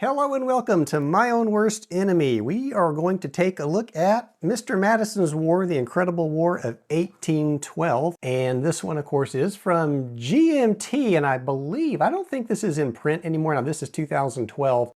Hello and welcome to My Own Worst Enemy. We are going to take a look at Mr. Madison's War, the Incredible War of 1812. And this one, of course, is from GMT, and I don't think this is in print anymore. Now, this is 2012.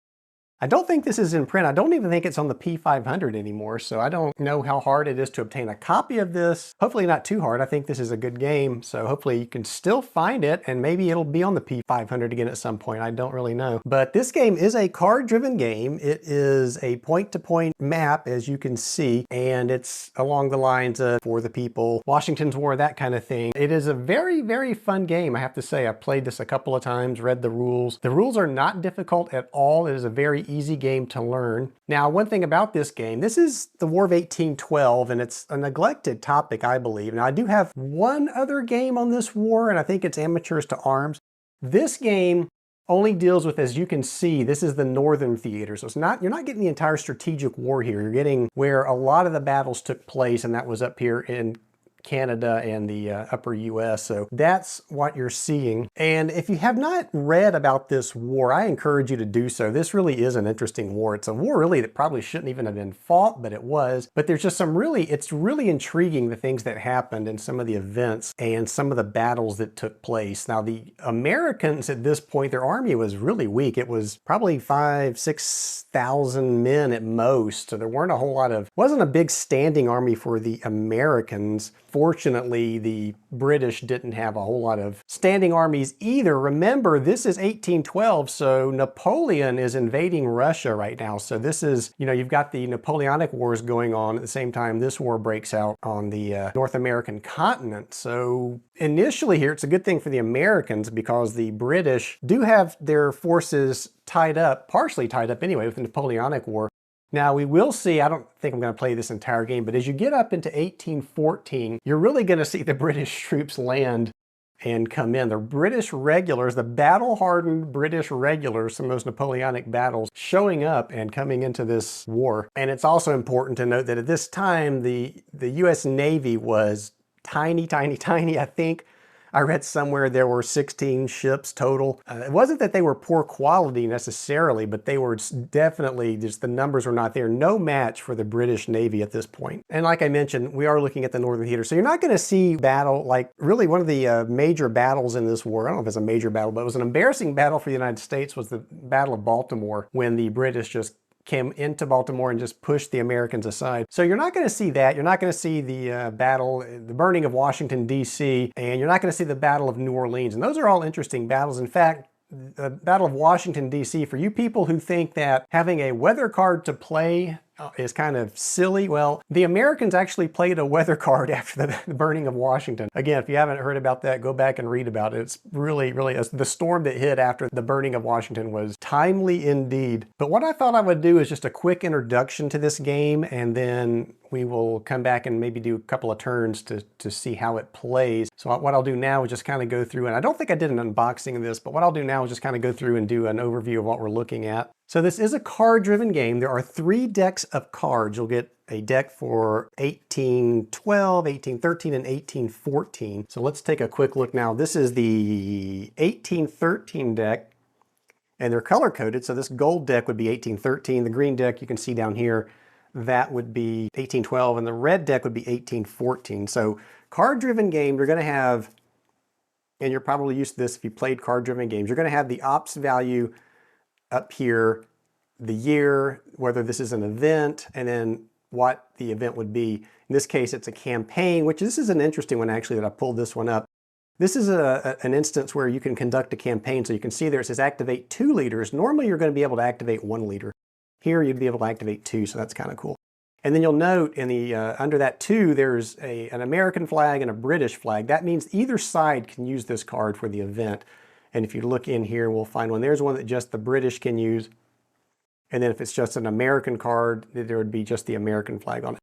I don't think this is in print. I don't even think it's on the P500 anymore, so I don't know how hard it is to obtain a copy of this. Hopefully not too hard. I think this is a good game, so hopefully you can still find it, and maybe it'll be on the P500 again at some point. I don't really know. But this game is a card-driven game. It is a point-to-point map, as you can see, and it's along the lines of For the People, Washington's War, that kind of thing. It is a very, very fun game, I have to say. I've played this a couple of times, read the rules. The rules are not difficult at all. It is a very easy game to learn. Now, one thing about this game, this is the War of 1812, and it's a neglected topic, I believe. Now, I do have one other game on this war, and I think it's Amateurs to Arms. This game only deals with, as you can see, this is the Northern Theater. So you're not getting the entire strategic war here. You're getting where a lot of the battles took place, and that was up here in Canada and the upper US. So that's what you're seeing. And if you have not read about this war, I encourage you to do so. This really is an interesting war. It's a war really that probably shouldn't even have been fought, but it was. But there's just it's really intriguing, the things that happened and some of the events and some of the battles that took place. Now, the Americans at this point, their army was really weak. It was probably 5,000-6,000 men at most. So there weren't a whole lot wasn't a big standing army for the Americans. Fortunately, the British didn't have a whole lot of standing armies either. Remember, this is 1812, so Napoleon is invading Russia right now. So this is, you've got the Napoleonic Wars going on at the same time this war breaks out on the North American continent. So initially here, it's a good thing for the Americans because the British do have their forces tied up, partially tied up anyway, with the Napoleonic War. Now, we will see, I don't think I'm going to play this entire game, but as you get up into 1814, you're really going to see the British troops land and come in. The British regulars, the battle-hardened British regulars, some of those Napoleonic battles, showing up and coming into this war. And it's also important to note that at this time, the U.S. Navy was tiny, tiny, tiny. I think I read somewhere there were 16 ships total. It wasn't that they were poor quality necessarily, but they were definitely, just the numbers were not there. No match for the British Navy at this point. And like I mentioned, we are looking at the Northern Theater. So you're not going to see battle, like really one of the major battles in this war, I don't know if it's a major battle, but it was an embarrassing battle for the United States, was the Battle of Baltimore, when the British just came into Baltimore and just pushed the Americans aside. So you're not going to see that. You're not going to see the battle, the burning of Washington, D.C., and you're not going to see the Battle of New Orleans. And those are all interesting battles. In fact, the Battle of Washington, D.C., for you people who think that having a weather card to play is kind of silly, well, the Americans actually played a weather card after the burning of Washington. Again, if you haven't heard about that, go back and read about it. It's really, the storm that hit after the burning of Washington was timely indeed. But what I thought I would do is just a quick introduction to this game, and then we will come back and maybe do a couple of turns to see how it plays. So what I'll do now is just kind of go through, and I don't think I did an unboxing of this, but what I'll do now is just kind of go through and do an overview of what we're looking at. So this is a card-driven game. There are 3 decks of cards. You'll get a deck for 1812, 1813, and 1814. So let's take a quick look now. This is the 1813 deck, and they're color-coded. So this gold deck would be 1813. The green deck you can see down here, that would be 1812, and the red deck would be 1814. So card-driven game, you're going to have, and you're probably used to this if you played card-driven games, you're going to have the ops value up here, the year, whether this is an event, and then what the event would be. In this case, it's a campaign, which this is an interesting one actually that I pulled this one up. This is an instance where you can conduct a campaign. So you can see there it says activate 2 leaders. Normally you're going to be able to activate 1 leader. Here you'd be able to activate 2, so that's kind of cool. And then you'll note in the under that 2, there's an American flag and a British flag. That means either side can use this card for the event. And if you look in here, we'll find one. There's one that just the British can use. And then if it's just an American card, there would be just the American flag on it.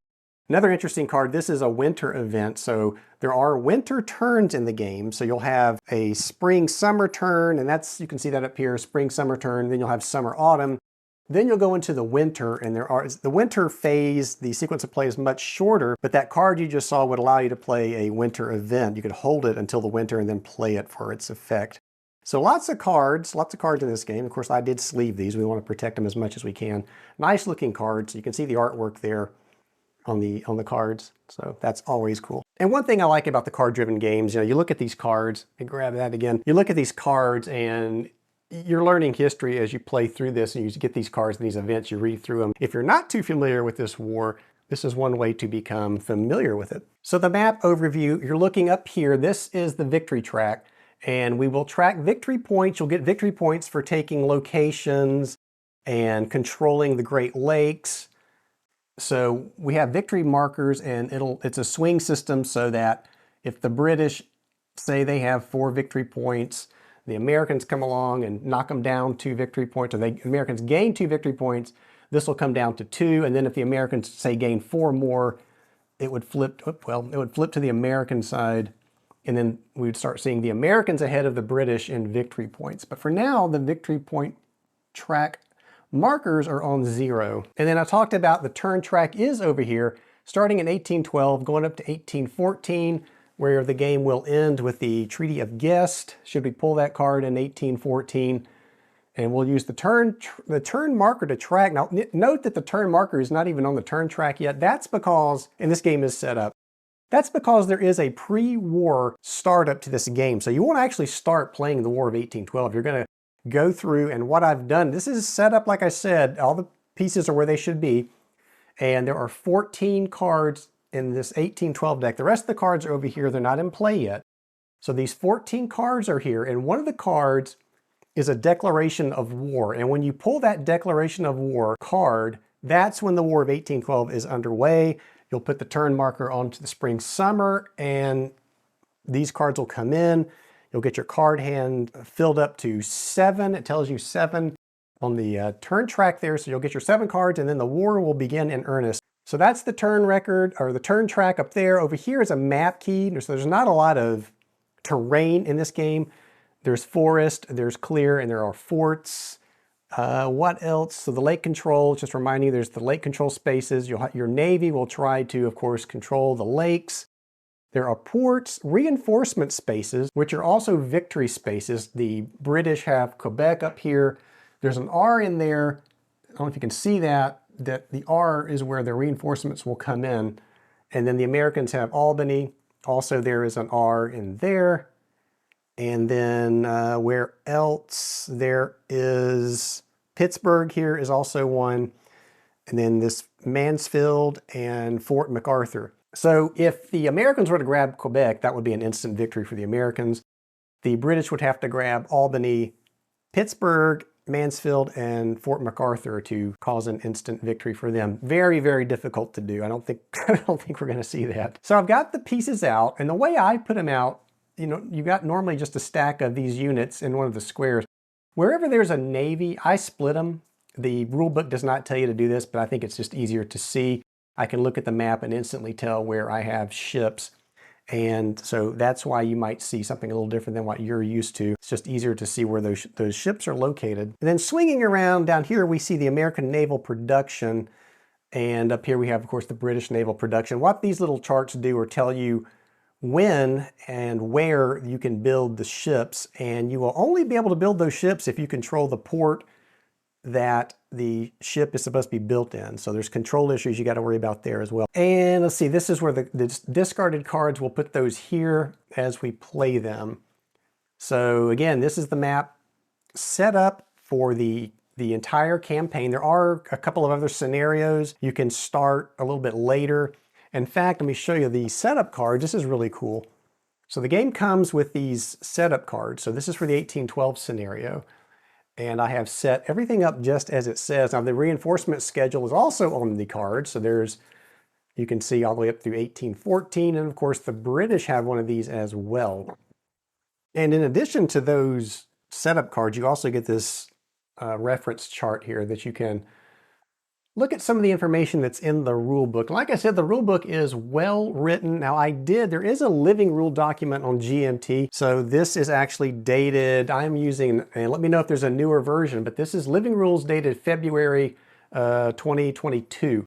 Another interesting card, this is a winter event. So there are winter turns in the game. So you'll have a spring-summer turn, and you can see that up here, spring-summer turn. Then you'll have summer-autumn. Then you'll go into the winter, and the winter phase, the sequence of play is much shorter, but that card you just saw would allow you to play a winter event. You could hold it until the winter and then play it for its effect. So lots of cards in this game. Of course, I did sleeve these. We want to protect them as much as we can. Nice looking cards. You can see the artwork there on the cards. So that's always cool. And one thing I like about the card-driven games, you look at these cards, and grab that again. You look at these cards and you're learning history as you play through this, and you get these cards and these events, you read through them. If you're not too familiar with this war, this is one way to become familiar with it. So the map overview, you're looking up here. This is the victory track. And we will track victory points. You'll get victory points for taking locations and controlling the Great Lakes. So we have victory markers, and it's a swing system so that if the British say they have 4 victory points, the Americans come along and knock them down 2 victory points, or the Americans gain 2 victory points, this will come down to 2. And then if the Americans say gain 4 more, it would flip, it would flip to the American side. And then we would start seeing the Americans ahead of the British in victory points. But for now, the victory point track markers are on 0. And then I talked about the turn track is over here, starting in 1812, going up to 1814, where the game will end with the Treaty of Guest, should we pull that card in 1814. And we'll use the turn marker to track. Now, note that the turn marker is not even on the turn track yet. That's because, and this game is set up, that's because there is a pre-war startup to this game. So you won't actually start playing the War of 1812. You're going to go through, and what I've done, this is set up like I said, all the pieces are where they should be. And there are 14 cards in this 1812 deck. The rest of the cards are over here. They're not in play yet. So these 14 cards are here, and one of the cards is a declaration of war. And when you pull that declaration of war card, that's when the War of 1812 is underway. You'll put the turn marker onto the spring summer, and these cards will come in. You'll get your card hand filled up to 7. It tells you 7 on the turn track there. So you'll get your 7 cards, and then the war will begin in earnest. So that's the turn record, or the turn track up there. Over here is a map key. So there's not a lot of terrain in this game. There's forest, there's clear, and there are forts. What else? So the lake control, just reminding you, there's the lake control spaces. Your Navy will try to, of course, control the lakes. There are ports, reinforcement spaces, which are also victory spaces. The British have Quebec up here. There's an R in there. I don't know if you can see that the R is where the reinforcements will come in. And then the Americans have Albany. Also, there is an R in there. And then where else? There is Pittsburgh here is also one. And then this Mansfield and Fort MacArthur. So if the Americans were to grab Quebec, that would be an instant victory for the Americans. The British would have to grab Albany, Pittsburgh, Mansfield, and Fort MacArthur to cause an instant victory for them. Very, very difficult to do. I don't think we're going to see that. So I've got the pieces out, and the way I put them out, you got normally just a stack of these units in one of the squares. Wherever there's a navy, I split them. The rule book does not tell you to do this, but I think it's just easier to see. I can look at the map and instantly tell where I have ships. And so that's why you might see something a little different than what you're used to. It's just easier to see where those ships are located. And then swinging around down here, we see the American naval production. And up here we have, of course, the British naval production. What these little charts do are tell you when and where you can build the ships. And you will only be able to build those ships if you control the port that the ship is supposed to be built in. So there's control issues you got to worry about there as well. And let's see, this is where the discarded cards, we'll put those here as we play them. So again, this is the map set up for the entire campaign. There are a couple of other scenarios. You can start a little bit later. In fact, let me show you the setup cards. This is really cool. So the game comes with these setup cards. So this is for the 1812 scenario. And I have set everything up just as it says. Now the reinforcement schedule is also on the card. So you can see all the way up through 1814. And of course the British have one of these as well. And in addition to those setup cards, you also get this reference chart here that you can look at some of the information that's in the rule book. Like I said, the rule book is well written. Now there is a living rule document on GMT. So this is actually dated, I'm using, and let me know if there's a newer version, but this is living rules dated February 2022.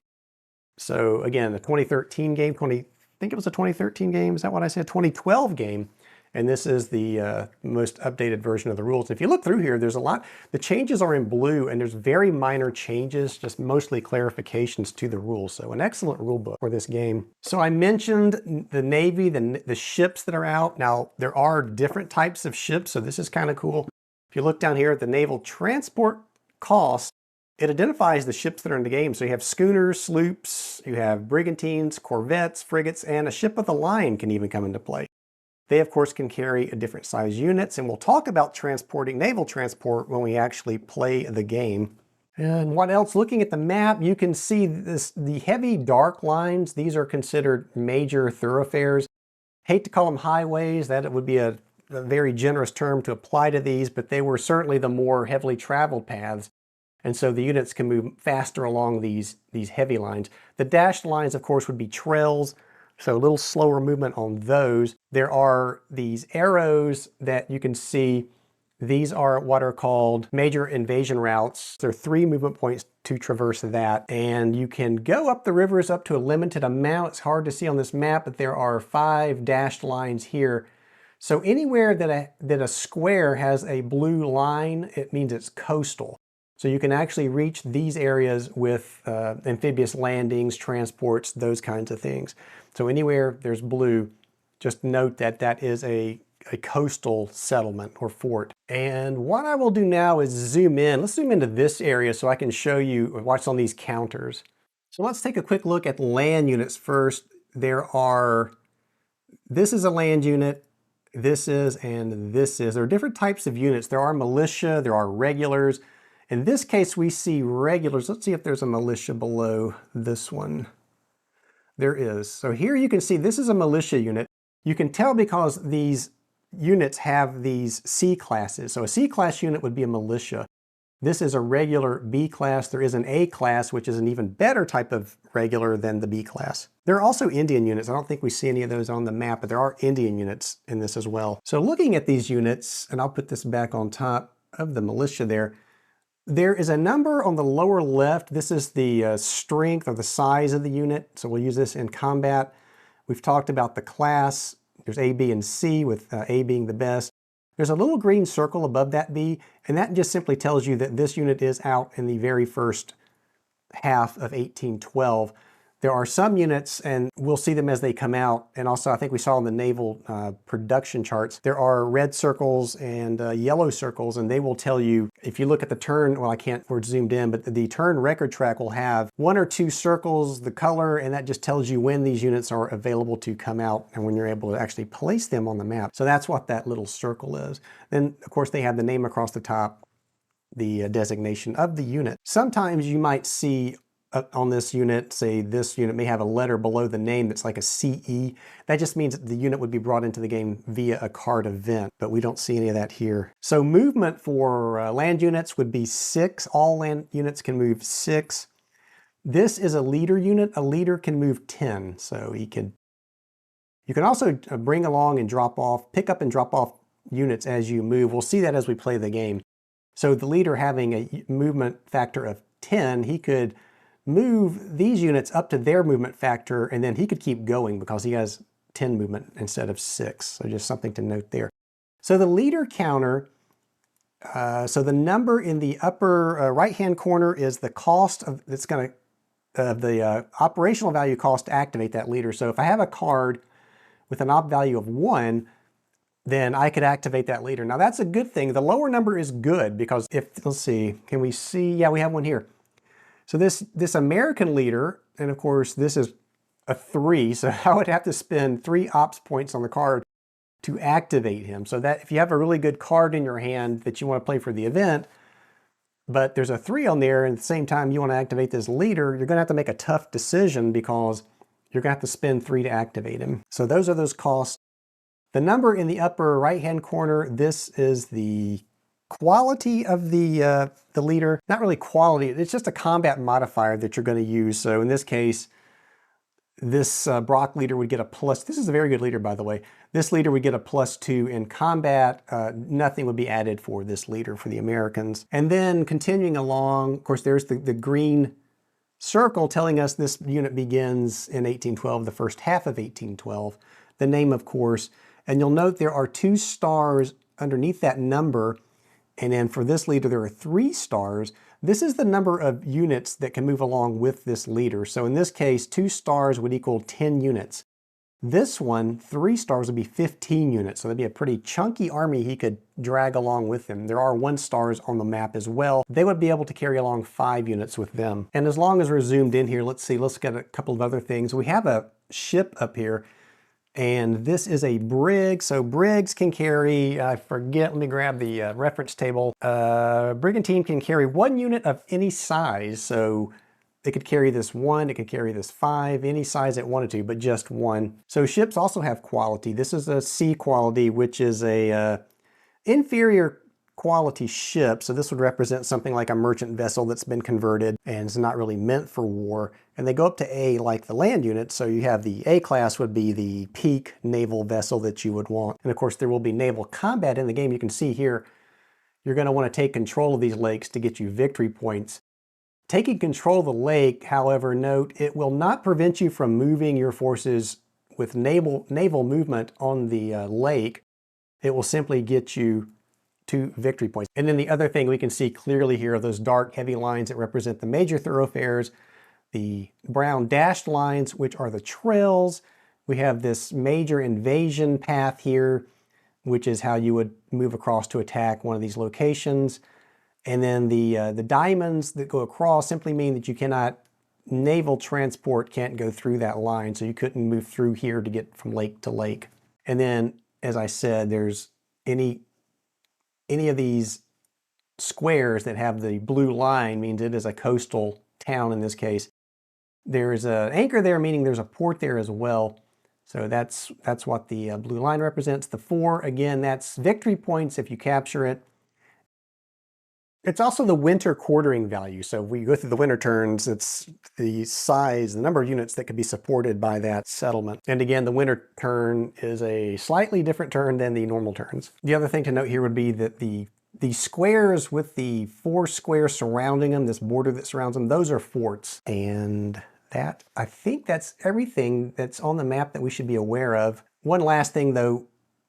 So again, the 2013 game, I think it was a 2013 game, is that what I said? 2012 game. And this is the most updated version of the rules. If you look through here, there's a lot. The changes are in blue, and there's very minor changes, just mostly clarifications to the rules. So an excellent rule book for this game. So I mentioned the Navy, the ships that are out. Now, there are different types of ships, so this is kind of cool. If you look down here at the naval transport cost, it identifies the ships that are in the game. So you have schooners, sloops, you have brigantines, corvettes, frigates, and a ship of the line can even come into play. They, of course, can carry different size units, and we'll talk about transporting naval transport when we actually play the game. And what else? Looking at the map, you can see the heavy dark lines. These are considered major thoroughfares. Hate to call them highways. That would be a very generous term to apply to these, but they were certainly the more heavily traveled paths. And so the units can move faster along these heavy lines. The dashed lines, of course, would be trails. So a little slower movement on those. There are these arrows that you can see. These are what are called major invasion routes. There are 3 movement points to traverse that. And you can go up the rivers up to a limited amount. It's hard to see on this map, but there are 5 dashed lines here. So anywhere that a square has a blue line, it means it's coastal. So you can actually reach these areas with amphibious landings, transports, those kinds of things. So anywhere there's blue, just note that that is a coastal settlement or fort. And what I will do now is zoom in. Let's zoom into this area so I can show you what's on these counters. So let's take a quick look at land units first. This is a land unit, this is, and this is. There are different types of units. There are militia, there are regulars. In this case, we see regulars. Let's see if there's a militia below this one. There is. So here you can see this is a militia unit. You can tell because these units have these C classes. So a C class unit would be a militia. This is a regular B class. There is an A class, which is an even better type of regular than the B class. There are also Indian units. I don't think we see any of those on the map, but there are Indian units in this as well. So looking at these units, and I'll put this back on top of the militia there, there is a number on the lower left. This is the strength or the size of the unit. So we'll use this in combat. We've talked about the class. There's A, B, and C, with A being the best. There's a little green circle above that B, and that just simply tells you that this unit is out in the very first half of 1812. There are some units, and we'll see them as they come out, and also I think we saw in the naval production charts, there are red circles and yellow circles, and they will tell you, if you look at the turn, well, I can't, we're zoomed in, but the turn record track will have 1 or 2 circles, the color, and that just tells you when these units are available to come out and when you're able to actually place them on the map. So that's what that little circle is. Then, of course, they have the name across the top, the designation of the unit. Sometimes you might see on this unit, say this unit may have a letter below the name that's like a CE. That just means that the unit would be brought into the game via a card event, but we don't see any of that here. So movement for land units would be 6. All land units can move 6. This is a leader unit. A leader can move 10. So you can also bring along and drop off, pick up and drop off units as you move. We'll see that as we play the game. So the leader having a movement factor of 10, he could move these units up to their movement factor, and then he could keep going because he has 10 movement instead of 6. So just something to note there. So the leader counter, so the number in the upper right-hand corner is the cost of, the operational value cost to activate that leader. So if I have a card with an op value of 1, then I could activate that leader. Now that's a good thing. The lower number is good because let's see, can we see? Yeah, we have one here. So this American leader, and of course this is a 3, so I would have to spend 3 ops points on the card to activate him. So that if you have a really good card in your hand that you want to play for the event, but there's a 3 on there, and at the same time you want to activate this leader, you're going to have to make a tough decision because you're going to have to spend 3 to activate him. So those are those costs. The number in the upper right-hand corner, this is the quality of the leader. Not really quality, it's just a combat modifier that you're going to use. So in this case, this Brock leader would get a plus. This is a very good leader, by the way. This leader would get a +2 in combat. Nothing would be added for this leader for the Americans. And then continuing along, of course, there's the green circle telling us this unit begins in 1812, the first half of 1812. The name, of course, And you'll note there are 2 stars underneath that number. And then for this leader, there are 3 stars. This is the number of units that can move along with this leader. So in this case, 2 stars would equal 10 units. This one, 3 stars would be 15 units. So that'd be a pretty chunky army he could drag along with him. There are 1 stars on the map as well. They would be able to carry along 5 units with them. And as long as we're zoomed in here, let's see, let's get a couple of other things. We have a ship up here. And this is a brig, so brigs can carry, I forget, let me grab the reference table. Brigantine can carry 1 unit of any size, so it could carry this 1, it could carry this 5, any size it wanted to, but just 1. So ships also have quality. This is a C quality, which is a inferior quality ship. So this would represent something like a merchant vessel that's been converted and is not really meant for war. And they go up to A like the land unit. So you have the A class would be the peak naval vessel that you would want. And of course there will be naval combat in the game. You can see here, you're going to want to take control of these lakes to get you victory points. Taking control of the lake, however, note, it will not prevent you from moving your forces with naval movement on the lake. It will simply get you 2 victory points. And then the other thing we can see clearly here are those dark heavy lines that represent the major thoroughfares, the brown dashed lines, which are the trails. We have this major invasion path here, which is how you would move across to attack one of these locations. And then the diamonds that go across simply mean that you cannot, naval transport can't go through that line, so you couldn't move through here to get from lake to lake. And then, as I said, there's any of these squares that have the blue line means it is a coastal town in this case. There's an anchor there, meaning there's a port there as well. So that's what the blue line represents. The 4, again, that's victory points if you capture it. It's also the winter quartering value. So if we go through the winter turns, it's the size, the number of units that could be supported by that settlement. And again, the winter turn is a slightly different turn than the normal turns. The other thing to note here would be that the squares with the 4 squares surrounding them, this border that surrounds them, those are forts. And that, I think that's everything that's on the map that we should be aware of. One last thing though,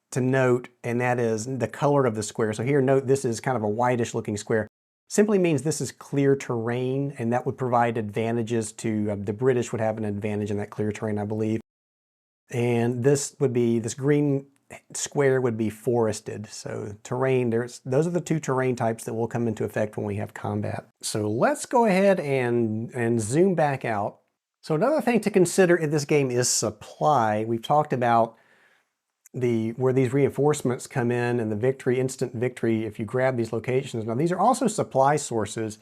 to note, and that is the color of the square. So here, note this is kind of a whitish looking square. Simply means this is clear terrain, and that would provide advantages to, the British would have an advantage in that clear terrain, I believe. And this would be, this green square would be forested. So terrain, those are the 2 terrain types that will come into effect when we have combat. So let's go ahead and zoom back out. So another thing to consider in this game is supply. We've talked about where these reinforcements come in and the victory, instant victory, if you grab these locations. Now these are also supply sources.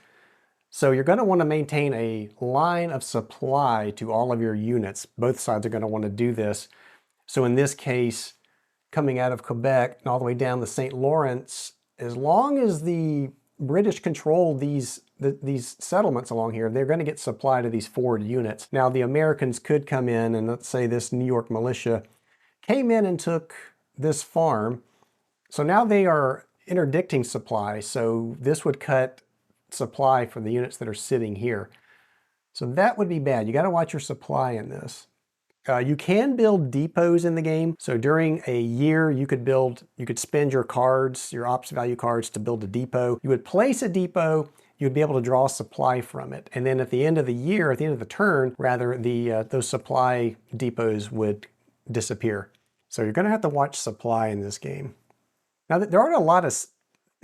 So you're going to want to maintain a line of supply to all of your units. Both sides are going to want to do this. So in this case, coming out of Quebec and all the way down the St. Lawrence, as long as the British control these settlements along here, they're going to get supply to these forward units. Now the Americans could come in and let's say this New York militia came in and took this farm. So now they are interdicting supply. So this would cut supply for the units that are sitting here. So that would be bad. You got to watch your supply in this. You can build depots in the game. So during a year, you could spend your cards, your ops value cards to build a depot. You would place a depot, you'd be able to draw supply from it. And then at the end of the year, at the end of the turn, rather, those supply depots would disappear. So you're going to have to watch supply in this game. Now, there aren't a lot of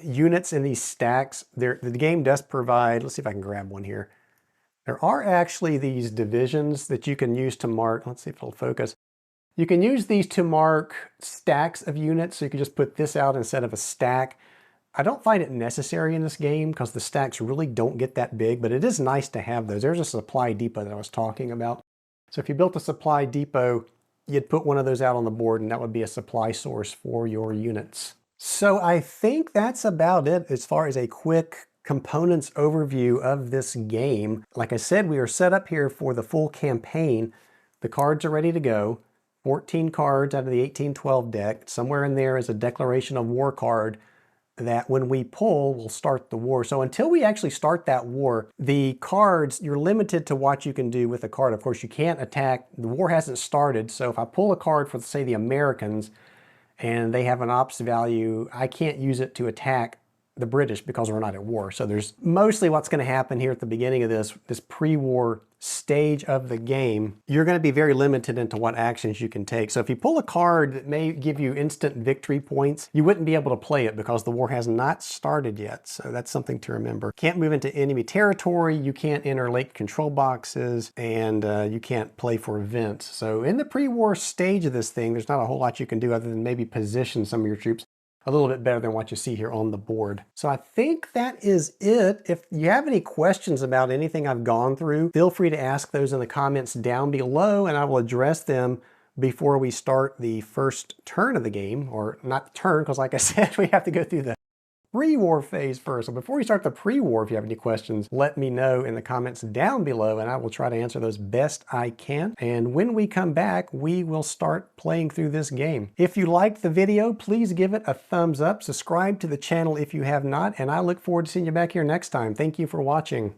units in these stacks. The game does provide, let's see if I can grab one here. There are actually these divisions that you can use to mark, let's see if it'll focus. You can use these to mark stacks of units, so you can just put this out instead of a stack. I don't find it necessary in this game because the stacks really don't get that big, but it is nice to have those. There's a supply depot that I was talking about. So if you built a supply depot, you'd put one of those out on the board and that would be a supply source for your units. So I think that's about it as far as a quick components overview of this game. Like I said, we are set up here for the full campaign. The cards are ready to go. 14 cards out of the 1812 deck. Somewhere in there is a declaration of war card that when we pull, will start the war. So until we actually start that war, the cards, you're limited to what you can do with a card. Of course, you can't attack. The war hasn't started. So if I pull a card for, say, the Americans, and they have an ops value. I can't use it to attack the British because we're not at war. So there's mostly what's going to happen here at the beginning of this pre-war stage of the game. You're going to be very limited into what actions you can take. So if you pull a card that may give you instant victory points, you wouldn't be able to play it because the war has not started yet. So that's something to remember. Can't move into enemy territory, you can't enter lake control boxes, and you can't play for events. So in the pre-war stage of this thing, there's not a whole lot you can do other than maybe position some of your troops a little bit better than what you see here on the board. So I think that is it. If you have any questions about anything I've gone through, feel free to ask those in the comments down below, and I will address them before we start the first turn of the game, or not the turn, because like I said, we have to go through the pre-war phase first. So before we start the pre-war, if you have any questions, let me know in the comments down below, and I will try to answer those best I can. And when we come back, we will start playing through this game. If you liked the video, please give it a thumbs up. Subscribe to the channel if you have not, and I look forward to seeing you back here next time. Thank you for watching.